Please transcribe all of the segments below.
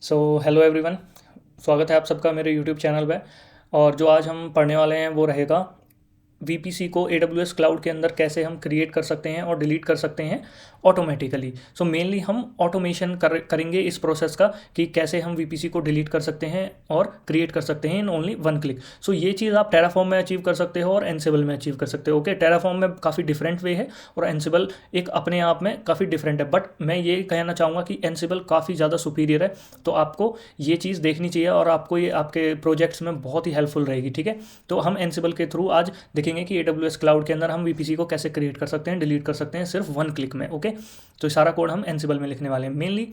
Hello everyone. स्वागत है आप सबका मेरे यूट्यूब चैनल पे। और जो आज हम पढ़ने वाले हैं वो रहेगा वीपीसी को AWS क्लाउड के अंदर कैसे हम क्रिएट कर सकते हैं और डिलीट कर सकते हैं ऑटोमेटिकली। मेनली हम ऑटोमेशन करेंगे इस प्रोसेस का कि कैसे हम वीपीसी को डिलीट कर सकते हैं और क्रिएट कर सकते हैं इन ओनली वन क्लिक। ये चीज़ आप टेराफॉर्म में अचीव कर सकते हो और एनसिबल में अचीव कर सकते हो। ओके, टेराफॉर्म में काफ़ी डिफरेंट वे है और एनसिबल एक अपने आप में काफ़ी डिफरेंट है, बट मैं ये कहना चाहूँगा कि एनसिबल काफ़ी ज़्यादा सुपीरियर है। तो आपको ये चीज़ देखनी चाहिए और आपको ये आपके प्रोजेक्ट्स में बहुत ही हेल्पफुल रहेगी। ठीक है, तो हम एनसिबल के थ्रू आज देखेंगे कि AWS क्लाउड के अंदर हम वीपीसी को कैसे क्रिएट कर सकते हैं, डिलीट कर सकते हैं सिर्फ वन क्लिक में। ओके, तो सारा कोड हम एनसिबल में लिखने वाले हैं। मेनली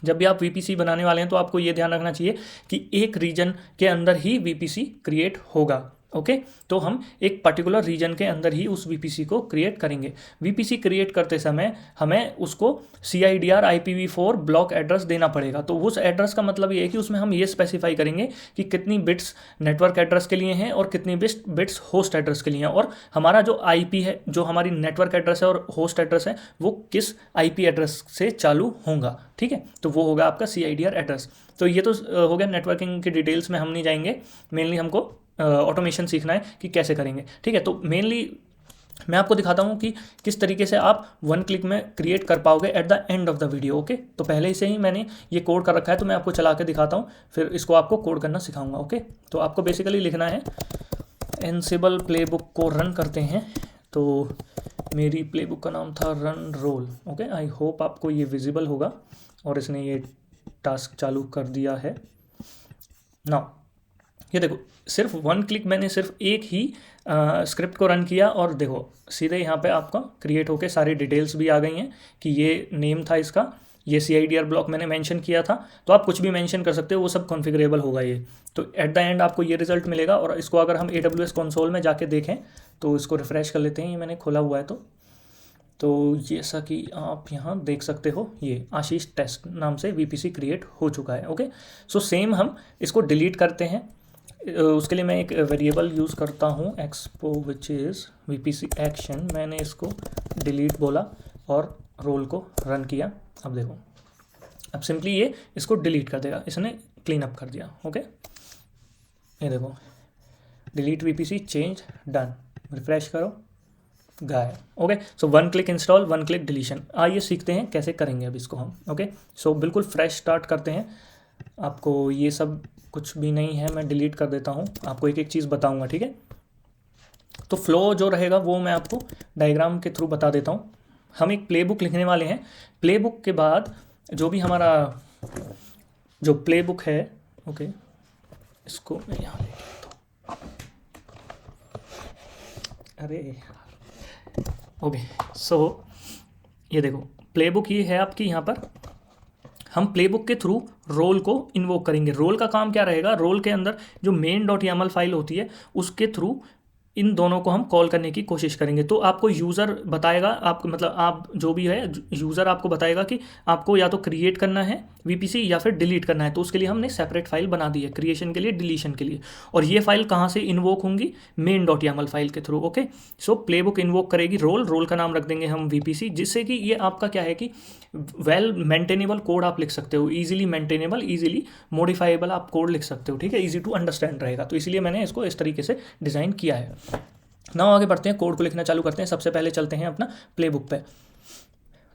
जब भी आप वीपीसी बनाने वाले हैं तो आपको ये ध्यान रखना चाहिए कि एक रीजन के अंदर ही वीपीसी क्रिएट होगा। ओके, तो हम एक पर्टिकुलर रीजन के अंदर ही उस वीपीसी को क्रिएट करेंगे। वीपीसी क्रिएट करते समय हमें उसको CIDR IPv4 ब्लॉक एड्रेस देना पड़ेगा। तो उस एड्रेस का मतलब ये है कि उसमें हम ये स्पेसिफाई करेंगे कि कितनी बिट्स नेटवर्क एड्रेस के लिए हैं और कितनी बिट्स होस्ट एड्रेस के लिए हैं, और हमारा जो IP है, जो हमारी नेटवर्क एड्रेस है और होस्ट एड्रेस है, वो किस IP एड्रेस से चालू होगा। ठीक है, तो वो होगा आपका CIDR एड्रेस। तो ये तो हो गया नेटवर्किंग की डिटेल्स में हम नहीं जाएंगे। मेनली हमको ऑटोमेशन सीखना है कि कैसे करेंगे। ठीक है, तो मेनली मैं आपको दिखाता हूँ कि किस तरीके से आप वन क्लिक में क्रिएट कर पाओगे at the end of the video. Okay, तो पहले से ही मैंने ये कोड कर रखा है, तो मैं आपको चला के दिखाता हूँ, फिर इसको आपको कोड करना सिखाऊंगा। ओके, तो आपको बेसिकली लिखना है एनसिबल प्लेबुक को रन करते हैं। तो मेरी प्लेबुक का नाम था run role. Okay, I hope आपको ये विजिबल होगा और इसने ये टास्क चालू कर दिया है। नाउ ये देखो, सिर्फ वन क्लिक मैंने सिर्फ एक ही स्क्रिप्ट को रन किया और देखो सीधे यहाँ पे आपका क्रिएट होके सारी डिटेल्स भी आ गई हैं कि ये नेम था इसका, ये CIDR ब्लॉक मैंने मेंशन किया था। तो आप कुछ भी मेंशन कर सकते हो, वो सब कॉन्फ़िगरेबल होगा ये। तो एट द एंड आपको ये रिजल्ट मिलेगा। और इसको अगर हम AWS कंसोल में जाके देखें तो इसको रिफ्रेश कर लेते हैं, ये मैंने खोला हुआ है। तो जैसा कि आप यहाँ देख सकते हो, ये आशीष टेस्ट नाम से वीपीसी क्रिएट हो चुका है। ओके, सेम हम इसको डिलीट करते हैं। उसके लिए मैं एक वेरिएबल यूज़ करता हूँ expo which is VPC action. मैंने इसको डिलीट बोला और रोल को रन किया। अब देखो, अब सिंपली ये इसको डिलीट कर देगा, इसने क्लीन अप कर दिया। ओके, ये देखो, delete VPC change done. Refresh करो, गायब। Okay, one click install, one click deletion. आइए सीखते हैं कैसे करेंगे अब इसको हम। ओके, बिल्कुल फ्रेश स्टार्ट करते हैं। आपको ये सब कुछ भी नहीं है, मैं डिलीट कर देता हूँ, आपको एक एक चीज़ बताऊँगा। ठीक है, तो फ्लो जो रहेगा वो मैं आपको डायग्राम के थ्रू बता देता हूँ। हम एक प्लेबुक लिखने वाले हैं। प्लेबुक के बाद जो भी हमारा जो प्लेबुक है, ओके, इसको मैं यहाँ ले लेता हूँ। अरे ओके, ये देखो प्लेबुक ये है आपकी। यहाँ पर हम प्लेबुक के थ्रू रोल को इन्वोक करेंगे। रोल का काम क्या रहेगा, रोल के अंदर जो main.yaml फाइल होती है उसके थ्रू इन दोनों को हम कॉल करने की कोशिश करेंगे। तो आपको यूज़र बताएगा, आपको मतलब आप जो भी है यूज़र आपको बताएगा कि आपको या तो क्रिएट करना है VPC या फिर डिलीट करना है। तो उसके लिए हमने सेपरेट फाइल बना दी है, क्रिएशन के लिए, डिलीशन के लिए। और ये फाइल कहाँ से इन्वोक होंगी, main.yaml फाइल के थ्रू। ओके, प्लेबुक इन्वोक करेगी रोल का नाम रख देंगे हम VPC, जिससे कि ये आपका क्या है कि वेल मेंटेनेबल कोड आप लिख सकते हो, ईजिली मेंटेनेबल, ईजिली मॉडिफाइबल आप कोड लिख सकते हो। ठीक है, ईजी टू अंडरस्टैंड रहेगा। तो इसलिए मैंने इसको इस तरीके से डिज़ाइन किया है। नाउ आगे बढ़ते हैं, कोड को लिखना चालू करते हैं। सबसे पहले चलते हैं अपना प्लेबुक पे।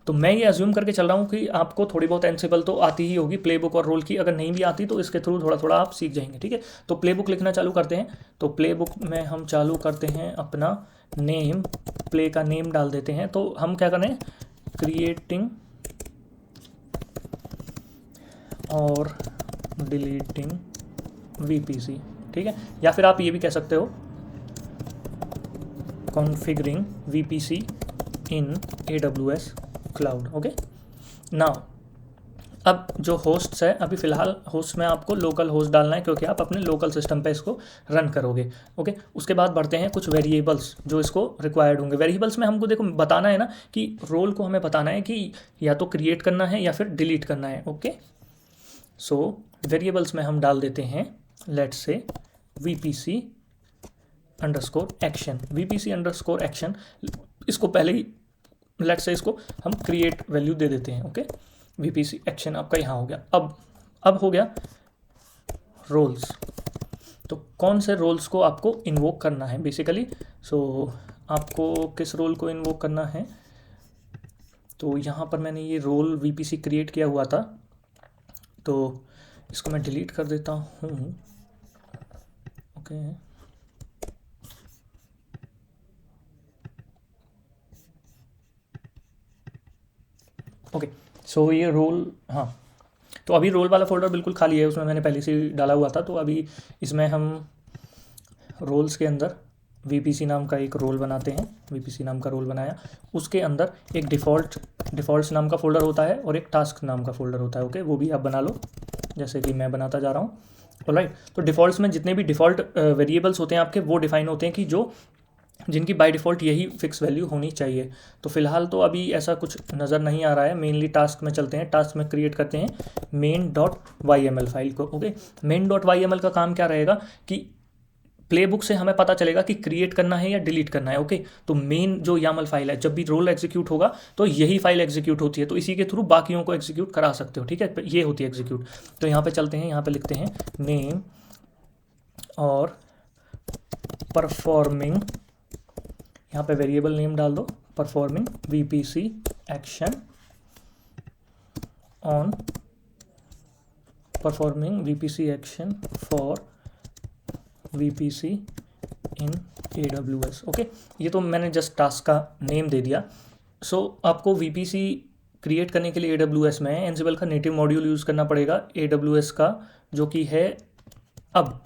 तो मैं ये अज्यूम करके चल रहा हूँ कि आपको थोड़ी बहुत एनसिबल तो आती ही होगी प्लेबुक और रोल की। अगर नहीं भी आती तो इसके थ्रू थोड़ा थोड़ा आप सीख जाएंगे। ठीक है, तो प्लेबुक लिखना चालू करते हैं। तो प्लेबुक में हम चालू करते हैं अपना नेम, प्ले का नेम डाल देते हैं। तो हम क्या करें, क्रिएटिंग और डिलीटिंग VPC। ठीक है, या फिर आप ये भी कह सकते हो कॉन्फ़िगरिंग VPC इन AWS क्लाउड। ओके, नाउ अब जो होस्ट्स है, अभी फ़िलहाल होस्ट में आपको लोकल होस्ट डालना है क्योंकि आप अपने लोकल सिस्टम पे इसको रन करोगे। ओके, उसके बाद बढ़ते हैं कुछ वेरिएबल्स जो इसको रिक्वायर्ड होंगे। वेरिएबल्स में हमको देखो बताना है ना कि रोल को हमें बताना है कि या तो क्रिएट करना है या फिर डिलीट करना है। ओके, वेरिएबल्स में हम डाल देते हैं let's say VPC underscore action, VPC underscore action. इसको पहले ही लेट्स से इसको हम क्रिएट वैल्यू दे देते हैं। ओके, VPC एक्शन आपका यहाँ हो गया। अब अब हो गया रोल्स। तो कौन से रोल्स को आपको इन्वोक करना है बेसिकली। सो आपको किस रोल को इन्वोक करना है, तो यहाँ पर मैंने ये रोल वीपीसी क्रिएट किया हुआ था, तो इसको मैं डिलीट कर देता हूँ। ओके ओके, सो ये रोल, हाँ, तो अभी रोल वाला फोल्डर बिल्कुल खाली है, उसमें मैंने पहले से ही डाला हुआ था। तो अभी इसमें हम रोल्स के अंदर वीपीसी नाम का एक रोल बनाते हैं। वीपीसी नाम का रोल बनाया, उसके अंदर एक डिफ़ॉल्ट्स नाम का फ़ोल्डर होता है और एक टास्क नाम का फ़ोल्डर होता है। ओके, वो भी आप बना लो जैसे कि मैं बनाता जा रहा हूँ। ऑलराइट, तो डिफ़ॉल्ट्स में जितने भी डिफ़ॉल्ट वेरिएबल्स होते हैं आपके, वो डिफाइन होते हैं कि जो जिनकी बाय डिफ़ॉल्ट यही फिक्स वैल्यू होनी चाहिए। तो फिलहाल तो अभी ऐसा कुछ नज़र नहीं आ रहा है। मेनली टास्क में चलते हैं, टास्क में क्रिएट करते हैं main.yml फाइल को। ओके, main.yml का काम क्या रहेगा कि प्लेबुक से हमें पता चलेगा कि क्रिएट करना है या डिलीट करना है। ओके, तो मेन जो YAML फाइल है, जब भी रोल एग्जीक्यूट होगा तो यही फाइल एग्जीक्यूट होती है, तो इसी के थ्रू बाकियों को एग्जीक्यूट करा सकते हो। ठीक है, ये होती है एग्जीक्यूट। तो यहाँ पे चलते हैं, यहाँ पे लिखते हैं नेम और परफॉर्मिंग, यहाँ पे वेरिएबल नेम डाल दो, performing VPC action on, performing VPC action for VPC in AWS। Okay, ये तो मैंने जस्ट टास्क का नेम दे दिया। सो आपको VPC क्रिएट करने के लिए AWS में एंसिबल का नेटिव मॉड्यूल यूज़ करना पड़ेगा, AWS का जो कि है। अब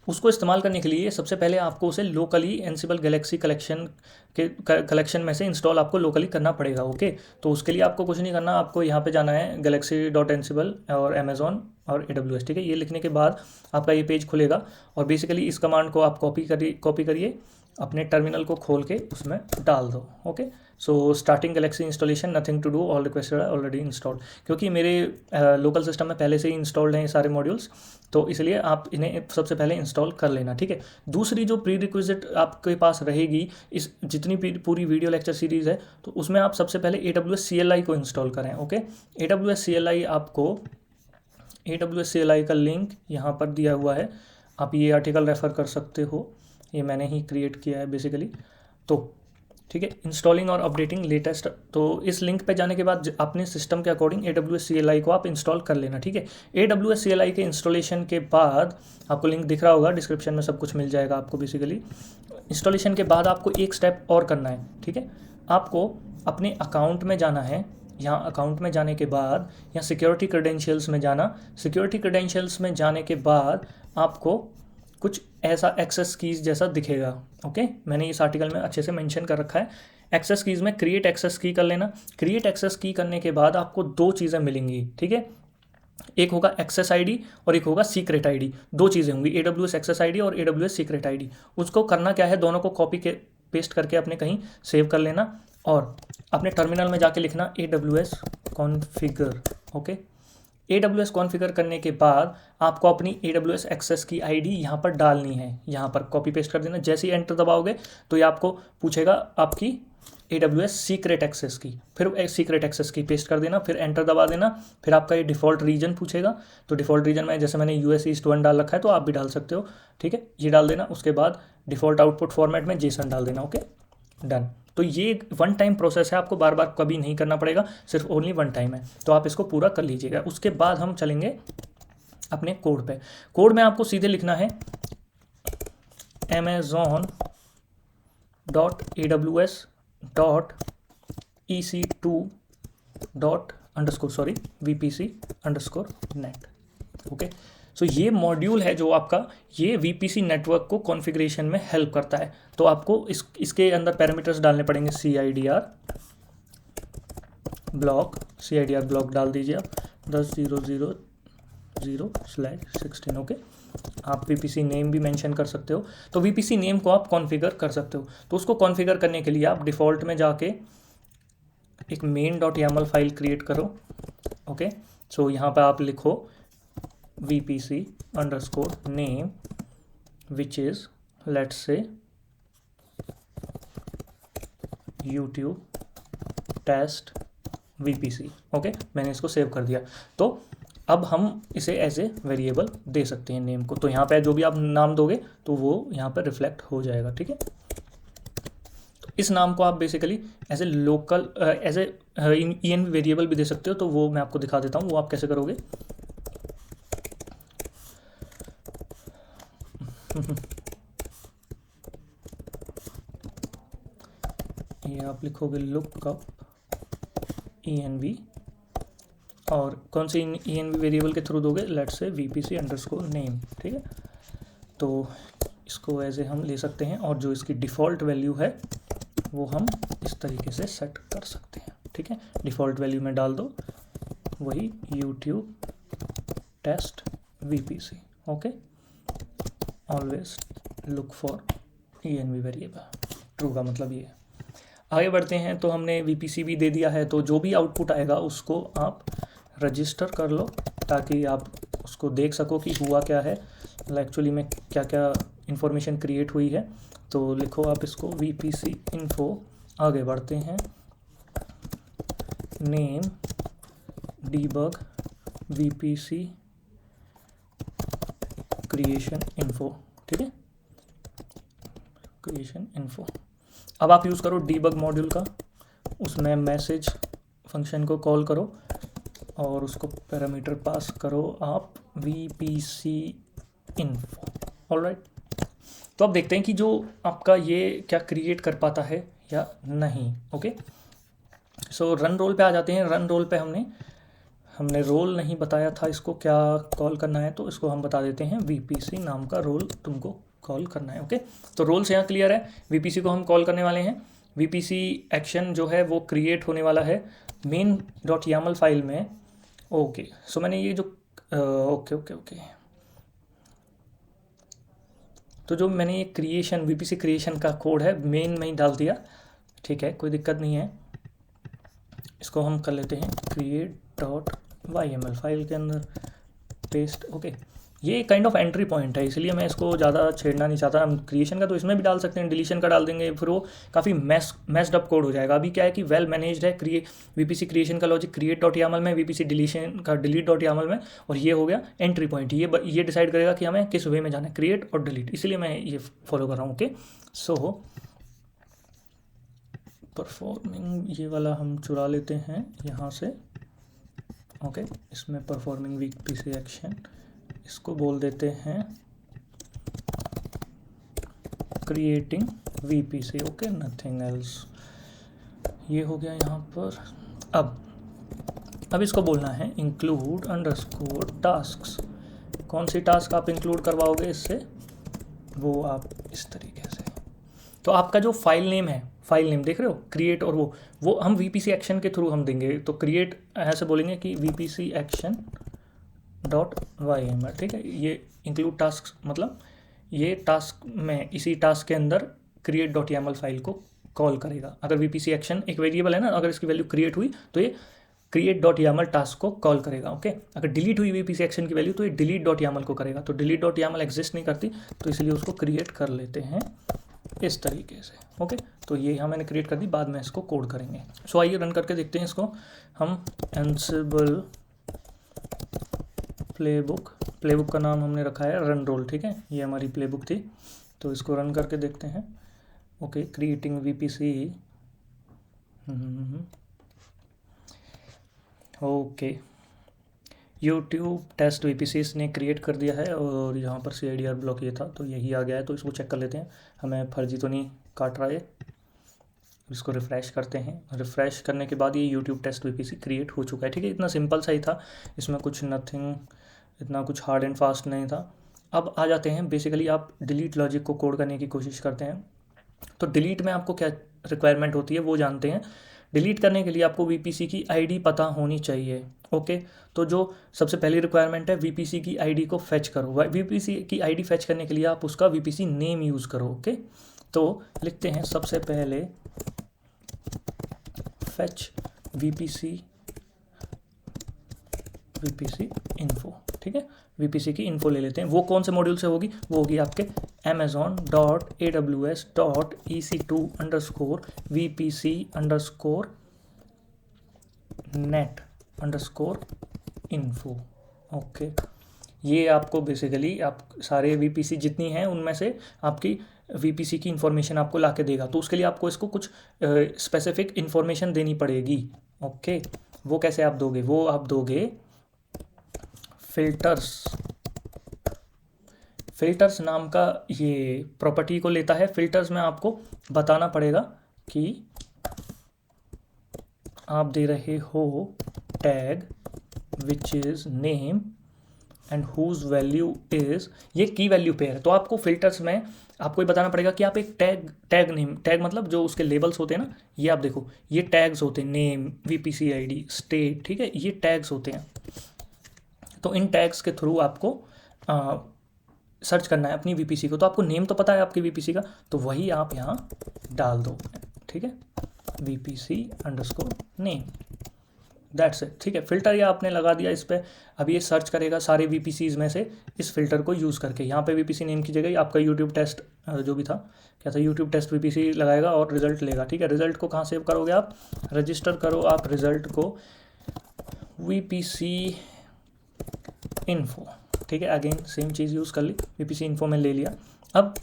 उसको इस्तेमाल करने के लिए सबसे पहले आपको उसे लोकली एंसिबल गैलेक्सी कलेक्शन में से इंस्टॉल आपको लोकली करना पड़ेगा। ओके, तो उसके लिए आपको कुछ नहीं करना, आपको यहाँ पे जाना है galaxy.ansible और अमेजॉन और AWS। ठीक है, ये लिखने के बाद आपका ये पेज खुलेगा और बेसिकली इस कमांड को आप कॉपी करिए, अपने टर्मिनल को खोल के उसमें डाल दो। Okay, so starting galaxy installation, nothing to do, all requested are already installed. क्योंकि मेरे लोकल सिस्टम में पहले से ही इंस्टॉल्ड हैं ये सारे मॉड्यूल्स, तो इसलिए आप इन्हें सबसे पहले इंस्टॉल कर लेना। ठीक है, दूसरी जो प्री रिक्विजिट आपके पास रहेगी, इस जितनी पूरी वीडियो लेक्चर सीरीज़ है, तो उसमें आप सबसे पहले AWS CLI को इंस्टॉल करें। ओके, AWS CLI आपको, AWS CLI का लिंक यहाँ पर दिया हुआ है, आप ये आर्टिकल रेफ़र कर सकते हो, ये मैंने ही क्रिएट किया है बेसिकली। तो ठीक है, इंस्टॉलिंग और अपडेटिंग लेटेस्ट, तो इस लिंक पे जाने के बाद अपने सिस्टम के अकॉर्डिंग AWS CLI को आप इंस्टॉल कर लेना। ठीक है, AWS CLI के इंस्टॉलेशन के बाद आपको लिंक दिख रहा होगा, डिस्क्रिप्शन में सब कुछ मिल जाएगा आपको। बेसिकली इंस्टॉलेशन के बाद आपको एक स्टेप और करना है। ठीक है, आपको अपने अकाउंट में जाना है। यहाँ अकाउंट में जाने के बाद यहाँ सिक्योरिटी क्रेडेंशियल्स में जाना, सिक्योरिटी क्रेडेंशियल्स में जाने के बाद आपको कुछ ऐसा एक्सेस कीज़ जैसा दिखेगा। ओके, मैंने इस आर्टिकल में अच्छे से मेंशन कर रखा है। एक्सेस कीज़ में क्रिएट एक्सेस की कर लेना। क्रिएट एक्सेस की करने के बाद आपको दो चीज़ें मिलेंगी। ठीक है, एक होगा एक्सेस आईडी और एक होगा सीक्रेट आईडी। दो चीज़ें होंगी, AWS एक्सेस आईडी और AWS सीक्रेट आईडी। उसको करना क्या है, दोनों को कॉपी के पेस्ट करके अपने कहीं सेव कर लेना और अपने टर्मिनल में जाके लिखना AWS configure. Okay, AWS configure करने के बाद आपको अपनी AWS एक्सेस की आईडी यहाँ पर डालनी है, यहाँ पर कॉपी पेस्ट कर देना। जैसे ही एंटर दबाओगे तो ये आपको पूछेगा आपकी AWS सीक्रेट एक्सेस की, फिर सीक्रेट एक्सेस की पेस्ट कर देना, फिर एंटर दबा देना। फिर आपका ये डिफ़ॉल्ट रीजन पूछेगा, तो डिफ़ॉल्ट रीजन में जैसे मैंने US East 1 डाल रखा है, तो आप भी डाल सकते हो। ठीक है, ये डाल देना। उसके बाद डिफ़ॉल्ट आउटपुट फॉर्मेट में JSON डाल देना। Okay, done. तो ये वन टाइम प्रोसेस है, आपको बार बार कभी नहीं करना पड़ेगा, सिर्फ ओनली वन टाइम है। तो आप इसको पूरा कर लीजिएगा। उसके बाद हम चलेंगे अपने कोड पे। कोड में आपको सीधे लिखना है amazon.aws.ec2._vpc_net। ओके, सो ये मॉड्यूल है जो आपका ये VPC नेटवर्क को कॉन्फ़िगरेशन में हेल्प करता है। तो आपको इसके अंदर पैरामीटर्स डालने पड़ेंगे। CIDR ब्लॉक डाल दीजिए आप 10.0.0.0/16। ओके, आप VPC नेम भी मेंशन कर सकते हो। तो VPC नेम को आप कॉन्फ़िगर कर सकते हो। तो उसको कॉन्फ़िगर करने के लिए आप डिफ़ॉल्ट में जाके एक main.yaml फाइल क्रिएट करो। ओके, सो यहाँ पे आप लिखो VPC_name which is let's say YouTube test VPC। Okay, मैंने इसको सेव कर दिया। तो अब हम इसे एज ए वेरिएबल दे सकते हैं नेम को, तो यहाँ पे जो भी आप नाम दोगे तो वो यहाँ पर रिफ्लेक्ट हो जाएगा, ठीक है। तो इस नाम को आप basically as a local as a env variable भी दे सकते हो, तो वो मैं आपको दिखा देता हूँ वो आप कैसे करोगे। ये आप लिखोगे लुकअप env, और कौन से env वेरिएबल के थ्रू दोगे, लेट्स से vpc_name, ठीक है। तो इसको एज ए हम ले सकते हैं, और जो इसकी डिफ़ॉल्ट वैल्यू है वो हम इस तरीके से सेट कर सकते हैं, ठीक है। डिफ़ॉल्ट वैल्यू में डाल दो वही YouTube test vpc, okay. Always look for env variable, true का मतलब ये है। आगे बढ़ते हैं, तो हमने vpc भी दे दिया है, तो जो भी आउटपुट आएगा उसको आप रजिस्टर कर लो ताकि आप उसको देख सको कि हुआ क्या है, एक्चुअली में क्या क्या इन्फॉर्मेशन क्रिएट हुई है। तो लिखो आप इसको vpc info, आगे बढ़ते हैं, name debug vpc creation info, ठीक है, क्रिएशन इन्फो। अब आप यूज़ करो डीबग मॉड्यूल का, उसमें मैसेज फंक्शन को कॉल करो और उसको पैरामीटर पास करो आप vpc info, ऑलराइट। तो अब देखते हैं कि जो आपका ये क्या क्रिएट कर पाता है या नहीं, ओके। सो रन रोल पे आ जाते हैं। रन रोल पे हमने रोल नहीं बताया था इसको क्या कॉल करना है, तो इसको हम बता देते हैं vpc नाम का रोल तुमको कॉल करना है, ओके। तो रोल्स यहाँ क्लियर है, vpc को हम कॉल करने वाले हैं। vpc एक्शन जो है वो क्रिएट होने वाला है main.yaml फाइल में, ओके। सो मैंने ये जो ओके तो जो मैंने ये क्रिएशन vpc क्रिएशन का कोड है मेन में ही डाल दिया, ठीक है, कोई दिक्कत नहीं है। इसको हम कर लेते हैं create.yml फाइल के अंदर पेस्ट, ओके। ये काइंड ऑफ एंट्री पॉइंट है, इसलिए मैं इसको ज़्यादा छेड़ना नहीं चाहता। हम क्रिएशन का तो इसमें भी डाल सकते हैं, डिलीशन का डाल देंगे, फिर वो काफ़ी मेस्ड अप कोड हो जाएगा। अभी क्या है कि वेल मैनेज्ड है vpc क्रिएशन का लॉजिक create.yaml में, vpc डिलीशन का delete.yaml में, और ये हो गया एंट्री पॉइंट। ये डिसाइड करेगा कि हमें किस वे में जाना है, क्रिएट और डिलीट, इसलिए मैं ये फॉलो कर रहा हूँ, ओके। सो परफॉर्मिंग ये वाला हम चुरा लेते हैं यहाँ से, ओके। इसमें परफॉर्मिंग vpc एक्शन, इसको बोल देते हैं creating vpc, okay, nothing else. ये हो गया यहाँ पर। अब इसको बोलना है इंक्लूड अंडरस्कोर टास्क्स। कौन सी टास्क आप इंक्लूड करवाओगे इससे, वो आप इस तरीके से। तो आपका जो फाइल नेम है, फाइल नेम देख रहे हो, क्रिएट, और वो हम vpc एक्शन के थ्रू हम देंगे। तो क्रिएट ऐसे बोलेंगे कि vpc एक्शन .yml, ठीक है। ये इंक्लूड टास्क मतलब ये टास्क में, इसी टास्क के अंदर create.yml फाइल को कॉल करेगा। अगर vpc एक्शन एक वेरिएबल है ना, अगर इसकी वैल्यू क्रिएट हुई तो ये create.yml टास्क को कॉल करेगा, ओके। अगर डिलीट हुई vpc एक्शन की वैल्यू तो ये delete.yml को करेगा। तो delete.yml एग्जिस्ट नहीं करती, तो इसलिए उसको क्रिएट कर लेते हैं इस तरीके से, ओके। तो ये यहाँ मैंने क्रिएट कर दी, बाद में इसको कोड करेंगे। सो आइए रन करके देखते हैं इसको। हम एंसिबल प्लेबुक का नाम हमने रखा है रन रोल, ठीक है, ये हमारी प्लेबुक थी। तो इसको रन करके देखते हैं, okay. Creating vpc, okay, YouTube test vpc इसने क्रिएट कर दिया है, और यहाँ पर CIDR ब्लॉक ये था, तो यही आ गया है। तो इसको चेक कर लेते हैं, हमें फर्जी तो नहीं काट रहा है। इसको रिफ़्रेश करते हैं, रिफ़्रेश करने के बाद ये यूट्यूब टेस्ट vpc क्रिएट हो चुका है, ठीक है। इतना सिंपल सा ही था, इसमें कुछ नथिंग, इतना कुछ हार्ड एंड फास्ट नहीं था। अब आ जाते हैं, बेसिकली आप डिलीट लॉजिक को कोड करने की कोशिश करते हैं। तो डिलीट में आपको क्या रिक्वायरमेंट होती है वो जानते हैं। डिलीट करने के लिए आपको vpc की आईडी पता होनी चाहिए, ओके। तो जो सबसे पहली रिक्वायरमेंट है, vpc की आईडी को फेच करो। vpc की आईडी फेच करने के लिए आप उसका vpc नेम यूज़ करो, ओके। तो लिखते हैं सबसे पहले फेच vpc इन्फो, ठीक है। vpc की इन्फो ले लेते हैं। वो कौन से मॉड्यूल से होगी, वो होगी आपके amazon.aws.ec2_vpc_net_info, ओके, ये आपको बेसिकली आप सारे वीपीसी जितनी हैं उनमें से आपकी वीपीसी की इंफॉर्मेशन आपको ला के देगा। तो उसके लिए आपको इसको कुछ स्पेसिफिक इंफॉर्मेशन देनी पड़ेगी। ओके, वो कैसे आप दोगे? वो आप दोगे फिल्टर्स। फिल्टर्स नाम का ये प्रॉपर्टी को लेता है। फिल्टर्स में आपको बताना पड़ेगा कि आप दे रहे हो tag which is name and whose value is, ये की वैल्यू पेयर है। तो आपको फिल्टर्स में आपको ये बताना पड़ेगा कि आप एक टैग नेम, टैग मतलब जो उसके लेबल्स होते हैं ना, ये आप देखो, ये टैग्स होते हैं, नेम, वीपीसी आईडी, स्टेट, ठीक है, ये टैग्स होते हैं। तो इन टैग्स के थ्रू आपको सर्च करना है अपनी वीपीसी को। तो आपको नेम तो पता है आपकी वीपीसी का, तो वही आप यहाँ डाल दो, ठीक है, VPC_name, दैट्स इट। ठीक है, फिल्टर ये आपने लगा दिया इस पर। अब ये सर्च करेगा सारे वीपीसीज में से इस फिल्टर को यूज़ करके। यहाँ पे वीपीसी नेम की जगह आपका यूट्यूब टेस्ट जो भी था, क्या था, यूट्यूब टेस्ट वीपीसी लगाएगा और रिजल्ट लेगा। ठीक है, रिजल्ट को कहाँ सेव करोगे आप? रजिस्टर करो आप रिजल्ट को VPC इन्फो। ठीक है, अगेन सेम चीज़ यूज़ कर ली, VPC इन्फो में ले लिया। अब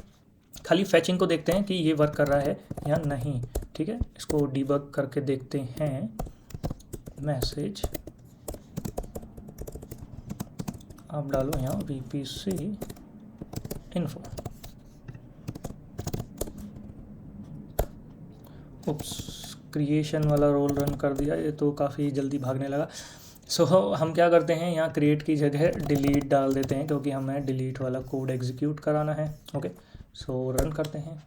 खाली फैचिंग को देखते हैं कि ये वर्क कर रहा है या नहीं। ठीक है, इसको डीबग करके देखते हैं। मैसेज आप डालो यहाँ VPC इन्फो। उप्स, क्रिएशन वाला रोल रन कर दिया, ये तो काफ़ी जल्दी भागने लगा। सो हम क्या करते हैं, यहाँ क्रिएट की जगह डिलीट डाल देते हैं, क्योंकि हमें डिलीट वाला कोड एग्जीक्यूट कराना है। ओके, सो रन करते हैं।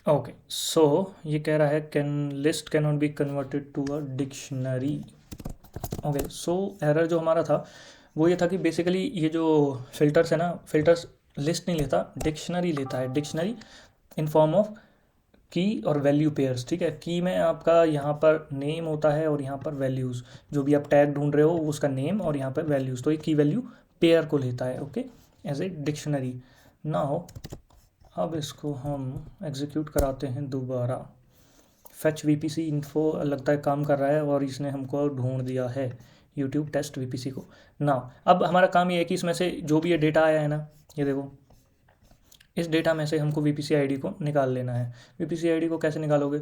ओके, सो ये कह रहा है can list can not be converted to a dictionary. Okay, so error जो हमारा था वो ये था कि बेसिकली ये जो फिल्टर्स है ना, फिल्टर्स लिस्ट नहीं लेता, डिक्शनरी लेता है। डिक्शनरी इन फॉर्म ऑफ की और वैल्यू पेयर्स। ठीक है, की में आपका यहाँ पर नेम होता है और यहाँ पर वैल्यूज़, जो भी आप टैग ढूंढ रहे हो उसका नेम और यहाँ पर वैल्यूज़, तो ये की वैल्यू पेयर को लेता है। Okay, as a dictionary. Now अब इसको हम एग्जीक्यूट कराते हैं दोबारा। फैच VPC इन्फो लगता है काम कर रहा है और इसने हमको ढूंढ दिया है यूट्यूब टेस्ट VPC को। ना अब हमारा काम ये है कि इसमें से जो भी ये डेटा आया है ना, ये देखो, इस डेटा में से हमको VPC आईडी को निकाल लेना है। VPC आईडी को कैसे निकालोगे?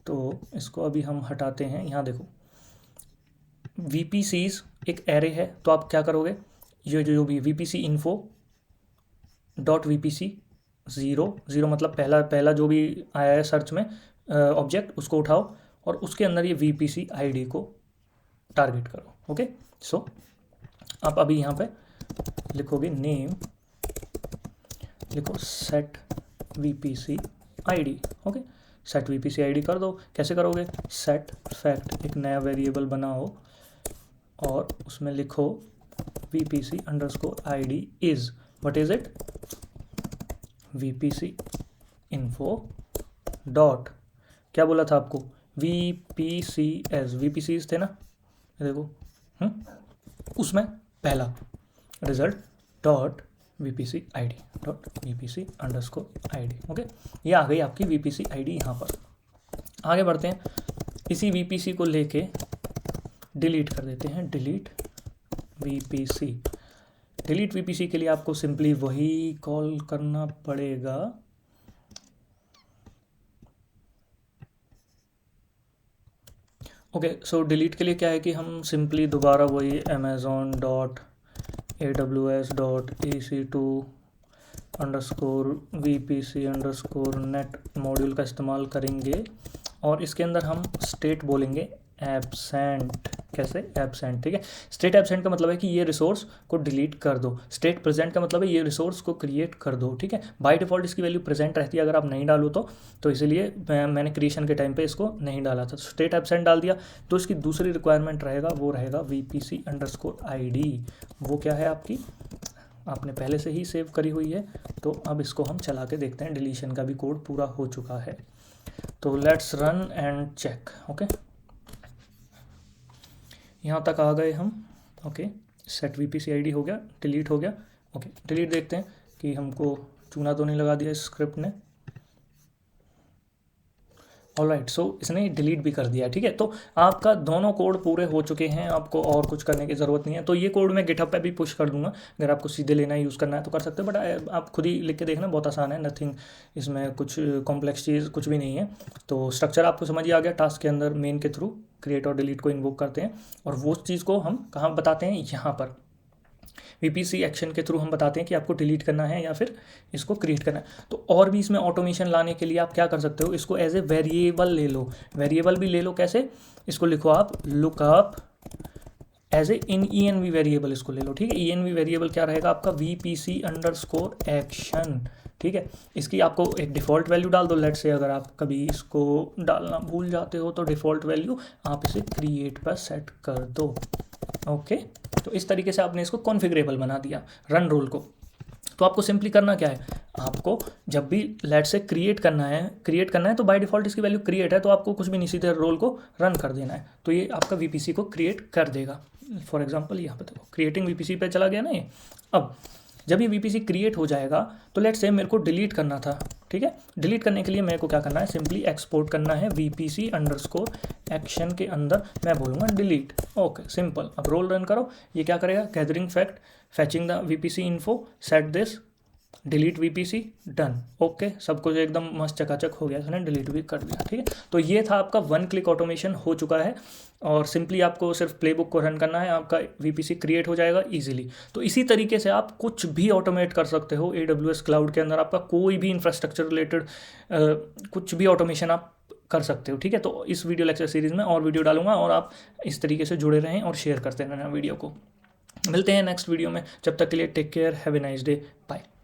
तो इसको अभी हम हटाते हैं। यहाँ देखो, VPCs एक एरे है, तो आप क्या करोगे, ये जो भी VPC इन्फो डॉट VPC 0 मतलब पहला जो भी आया है सर्च में ऑब्जेक्ट, उसको उठाओ और उसके अंदर ये VPC आईडी को टारगेट करो। ओके, सो आप अभी यहाँ पे लिखोगे नेम, लिखो set VPC ID. Okay, set VPC ID कर दो। कैसे करोगे? सेट फैक्ट, एक नया वेरिएबल बनाओ और उसमें लिखो VPC_ID is, what is it, VPC info dot, क्या बोला था आपको, VPCs, VPCs थे ना, देखो, उसमें पहला result dot VPC ID dot VPC_ID। Okay, ये आ गई आपकी VPC ID। यहाँ पर आगे बढ़ते हैं, इसी VPC को लेके डिलीट कर देते हैं। Delete VPC। डिलीट VPC के लिए आपको सिंपली वही कॉल करना पड़ेगा, ओके। सो डिलीट के लिए क्या है कि हम सिंपली दोबारा वही amazon.aws.ec2_VPC_net मॉड्यूल का इस्तेमाल करेंगे और इसके अंदर हम स्टेट बोलेंगे एब्सेंट। कैसे? एब्सेंट। ठीक है, स्टेट एब्सेंट का मतलब है कि ये रिसोर्स को डिलीट कर दो। स्टेट प्रेजेंट का मतलब है ये रिसोर्स को क्रिएट कर दो। ठीक है, बाय डिफ़ॉल्ट इसकी वैल्यू प्रेजेंट रहती है अगर आप नहीं डालो तो इसीलिए मैंने क्रिएशन के टाइम पे इसको नहीं डाला था। स्टेट एब्सेंट डाल दिया तो इसकी दूसरी रिक्वायरमेंट रहेगा, वो रहेगा VPC_ID। वो क्या है आपकी, आपने पहले से ही सेव करी हुई है। तो अब इसको हम चला के देखते हैं, डिलीशन का भी कोड पूरा हो चुका है। तो let's run and check. Okay, यहाँ तक आ गए हम। ओके, सेट VPC ID हो गया, डिलीट हो गया। ओके, डिलीट देखते हैं कि हमको चूना तो नहीं लगा दिया इस स्क्रिप्ट ने। ऑलराइट, सो इसने डिलीट भी कर दिया, ठीक है। तो आपका दोनों कोड पूरे हो चुके हैं, आपको और कुछ करने की ज़रूरत नहीं है। तो ये कोड मैं गिटहब पे भी पुश कर दूंगा, अगर आपको सीधे लेना है, यूज़ करना है तो कर सकते हो, बट आप खुद ही लिख के देखना, बहुत आसान है, नथिंग इसमें कुछ कॉम्प्लेक्स चीज़ कुछ भी नहीं है। तो स्ट्रक्चर आपको समझ ही आ गया, टास्क के अंदर मेन के थ्रू क्रिएट और डिलीट को इन्वोक करते हैं, और वो चीज़ को हम कहाँ बताते हैं, यहाँ पर VPC एक्शन के थ्रू हम बताते हैं कि आपको डिलीट करना है या फिर इसको क्रिएट करना है। तो और भी इसमें ऑटोमेशन लाने के लिए आप क्या कर सकते हो, इसको एज ए वेरिएबल ले लो, वेरिएबल भी ले लो। कैसे, इसको लिखो आप lookup as a ENV variable, इसको ले लो, ठीक है। ENV वेरिएबल क्या रहेगा आपका, VPC_एक्शन, ठीक है। इसकी आपको एक डिफ़ॉल्ट वैल्यू डाल दो, लेट से अगर आप कभी इसको डालना भूल जाते हो तो डिफ़ॉल्ट वैल्यू आप इसे क्रिएट पर सेट कर दो, ओके। तो इस तरीके से आपने इसको कॉन्फ़िगरेबल बना दिया रन रोल को। तो आपको सिंपली करना क्या है, आपको जब भी लेट से क्रिएट करना है तो बाय डिफ़ॉल्ट इसकी वैल्यू क्रिएट है, तो आपको कुछ भी नहीं, सीधे रोल को रन कर देना है, तो ये आपका VPC को क्रिएट कर देगा। फॉर एग्जांपल यहाँ पे देखो क्रिएटिंग VPC पे चला गया ना ये। अब जब ये VPC क्रिएट हो जाएगा तो लेट से मेरे को डिलीट करना था, ठीक है। डिलीट करने के लिए मेरे को क्या करना है, सिंपली एक्सपोर्ट करना है VPC_एक्शन के अंदर, मैं बोलूँगा डिलीट, ओके सिंपल। अब रोल रन करो, ये क्या करेगा, gathering fact, फैचिंग the VPC info, set this, delete VPC, done, okay. सब कुछ एकदम मस्त चकाचक हो गया, इसने डिलीट भी कर दिया, ठीक है। तो ये था आपका 1 क्लिक ऑटोमेशन हो चुका है, और सिंपली आपको सिर्फ प्लेबुक को रन करना है, आपका VPC क्रिएट हो जाएगा इजीली। तो इसी तरीके से आप कुछ भी ऑटोमेट कर सकते हो AWS क्लाउड के अंदर, आपका कोई भी इंफ्रास्ट्रक्चर रिलेटेड कुछ भी ऑटोमेशन आप कर सकते हो, ठीक है। तो इस वीडियो लेक्चर सीरीज़ में और वीडियो डालूंगा, और आप इस तरीके से जुड़े रहें और शेयर करते रहना वीडियो को। मिलते हैं नेक्स्ट वीडियो में, जब तक के लिए take care, have a nice day, bye.